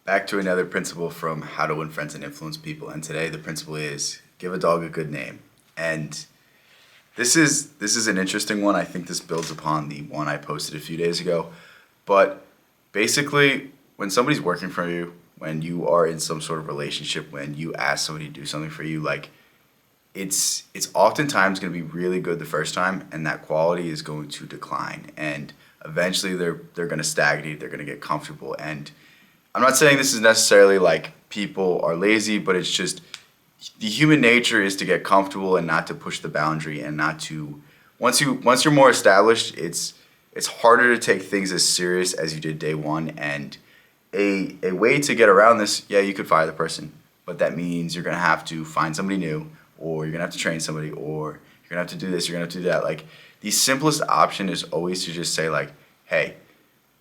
Back to another principle from How to Win Friends and Influence People. And today the principle is give a dog a good name. And this is an interesting one. I think this builds upon the one I posted a few days ago. But basically, when somebody's working for you, when you are in some sort of relationship, when you ask somebody to do something for you, like it's oftentimes going to be really good the first time, and that quality is going to decline, and eventually they're going to stagnate. They're going to get comfortable, and I'm not saying this is necessarily like people are lazy, but it's just the human nature is to get comfortable and not to push the boundary and not to once you're more established, it's harder to take things as serious as you did day one. And a way to get around this, yeah, you could fire the person, but that means you're gonna have to find somebody new, or you're gonna have to train somebody, or you're gonna have to do this, you're gonna have to do that. Like the simplest option is always to just say like, hey,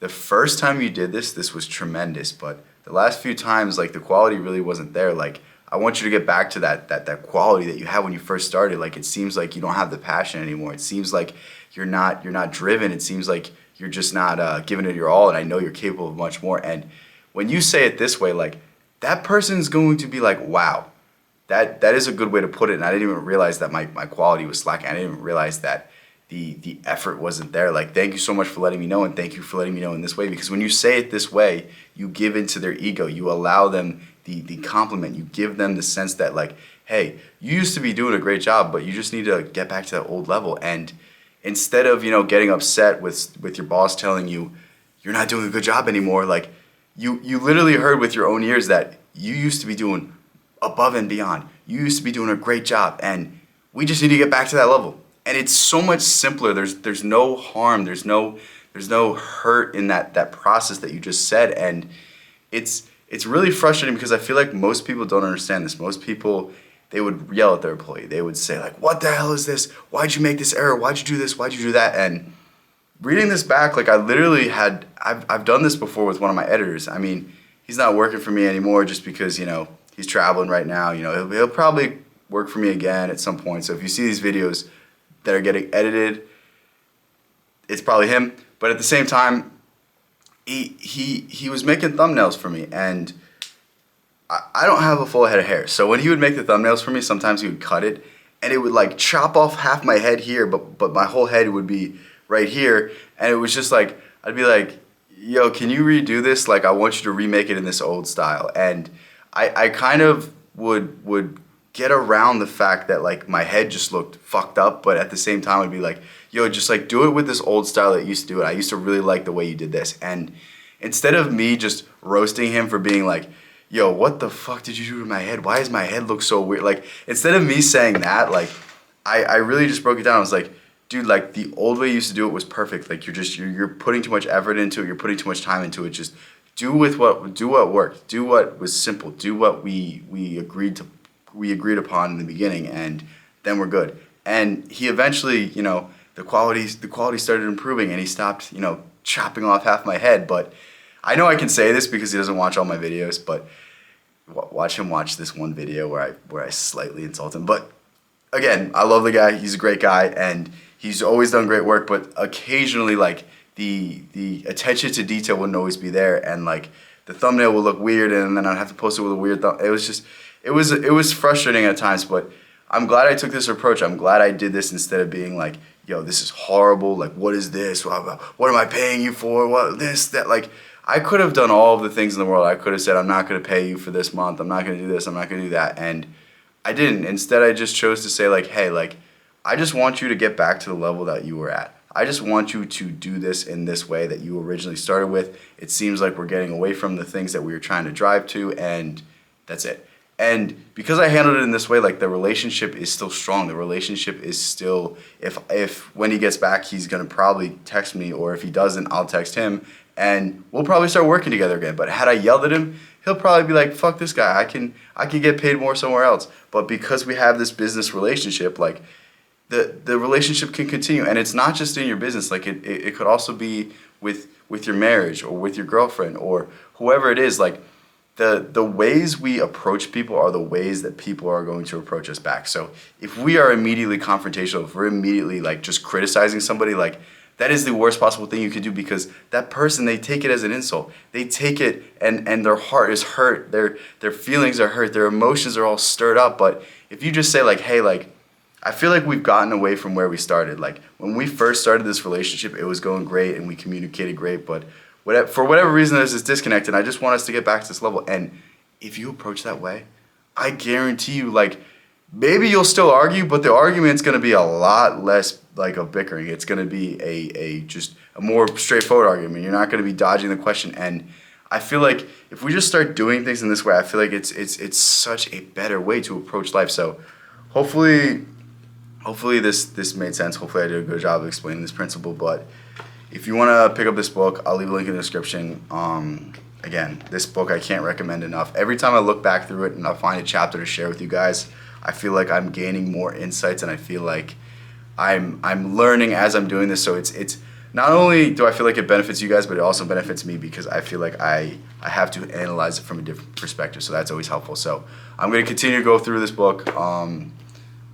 the first time you did this was tremendous, but the last few times, like the quality really wasn't there. Like I want you to get back to that quality that you had when you first started. Like it seems like you don't have the passion anymore. It seems like you're not driven. It seems like you're just not giving it your all. And I know you're capable of much more. And when you say it this way, like that person's going to be like, wow, that is a good way to put it. And I didn't even realize that my quality was slacking. I didn't even realize that the effort wasn't there. Like, thank you so much for letting me know, and thank you for letting me know in this way. Because when you say it this way, you give into their ego. You allow them the compliment. You give them the sense that like, hey, you used to be doing a great job, but you just need to get back to that old level. And instead of getting upset with your boss telling you you're not doing a good job anymore, like you literally heard with your own ears that you used to be doing above and beyond. You used to be doing a great job, and we just need to get back to that level. And it's so much simpler. There's no harm. There's no hurt in that process that you just said. And it's really frustrating because I feel like most people don't understand this. Most people, they would yell at their employee. They would say like, "What the hell is this? Why'd you make this error? Why'd you do this? Why'd you do that?" And reading this back, like I literally I've done this before with one of my editors. I mean, he's not working for me anymore just because he's traveling right now. He'll probably work for me again at some point. So if you see these videos that are getting edited, it's probably him. But at the same time, he was making thumbnails for me, and I don't have a full head of hair. So when he would make the thumbnails for me, sometimes he would cut it, and it would like chop off half my head here, but my whole head would be right here, and it was just like I'd be like, "Yo, can you redo this? Like I want you to remake it in this old style." And I kind of would get around the fact that like my head just looked fucked up, but at the same time I'd be like, yo, just like do it with this old style that you used to do it. I used to really like the way you did this. And instead of me just roasting him for being like, yo, what the fuck did you do to my head? Why does my head look so weird? Like instead of me saying that, like I really just broke it down. I was like, dude, like the old way you used to do it was perfect. Like you're putting too much effort into it. You're putting too much time into it. Just do what worked. Do what was simple. Do what we agreed upon in the beginning, and then we're good. And he eventually, the quality started improving, and he stopped, chopping off half my head. But I know I can say this because he doesn't watch all my videos, but watch him watch this one video where I slightly insult him. But again, I love the guy. He's a great guy, and he's always done great work. But occasionally, like the attention to detail wouldn't always be there, and like the thumbnail would look weird, and then I'd have to post it with a weird thumb. It was frustrating at times, but I'm glad I took this approach. I'm glad I did this instead of being like, yo, this is horrible. Like, what is this? What am I paying you for? What this, that? Like, I could have done all of the things in the world. I could have said, I'm not going to pay you for this month. I'm not going to do this. I'm not going to do that. And I didn't. Instead, I just chose to say like, hey, like, I just want you to get back to the level that you were at. I just want you to do this in this way that you originally started with. It seems like we're getting away from the things that we were trying to drive to, and that's it. And because I handled it in this way, like the relationship is still strong. The relationship is still, if when he gets back, he's gonna probably text me, or if he doesn't, I'll text him, and we'll probably start working together again. But had I yelled at him, he'll probably be like, fuck this guy, I can get paid more somewhere else. But because we have this business relationship, like the relationship can continue. And it's not just in your business, like it could also be with your marriage or with your girlfriend or whoever it is. Like the ways we approach people are the ways that people are going to approach us back. So if we are immediately confrontational, if we're immediately like just criticizing somebody, like that is the worst possible thing you could do, because that person, they take it as an insult. They take it and their heart is hurt. Their feelings are hurt. Their emotions are all stirred up. But if you just say like, hey, like, I feel like we've gotten away from where we started. Like when we first started this relationship, it was going great and we communicated great. But for whatever reason, there's this disconnect, and I just want us to get back to this level. And if you approach that way, I guarantee you, like, maybe you'll still argue, but the argument's going to be a lot less like a bickering. It's going to be just a more straightforward argument. You're not going to be dodging the question. And I feel like if we just start doing things in this way, I feel like it's such a better way to approach life. So hopefully this made sense. Hopefully I did a good job of explaining this principle. But if you want to pick up this book, I'll leave a link in the description. Again, this book I can't recommend enough. Every time I look back through it and I find a chapter to share with you guys, I feel like I'm gaining more insights, and I feel like I'm learning as I'm doing this. So it's not only do I feel like it benefits you guys, but it also benefits me, because I feel like I have to analyze it from a different perspective. So that's always helpful. So I'm going to continue to go through this book. I'm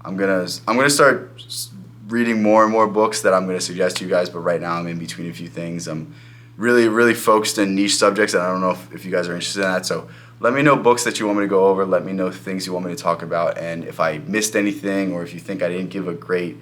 gonna start reading more and more books that I'm gonna suggest to you guys. But right now I'm in between a few things. I'm really focused in niche subjects, and I don't know if you guys are interested in that. So let me know books that you want me to go over. Let me know things you want me to talk about. And if I missed anything, or if you think I didn't give a great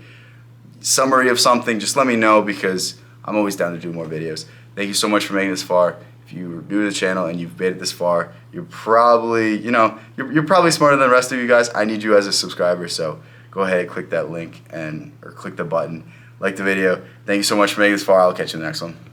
summary of something, just let me know, because I'm always down to do more videos. Thank you so much for making it this far. If you're new to the channel and you've made it this far, you're probably, you're probably smarter than the rest of you guys. I need you as a subscriber, so go ahead, click that link or click the button, like the video. Thank you so much for making it this far. I'll catch you in the next one.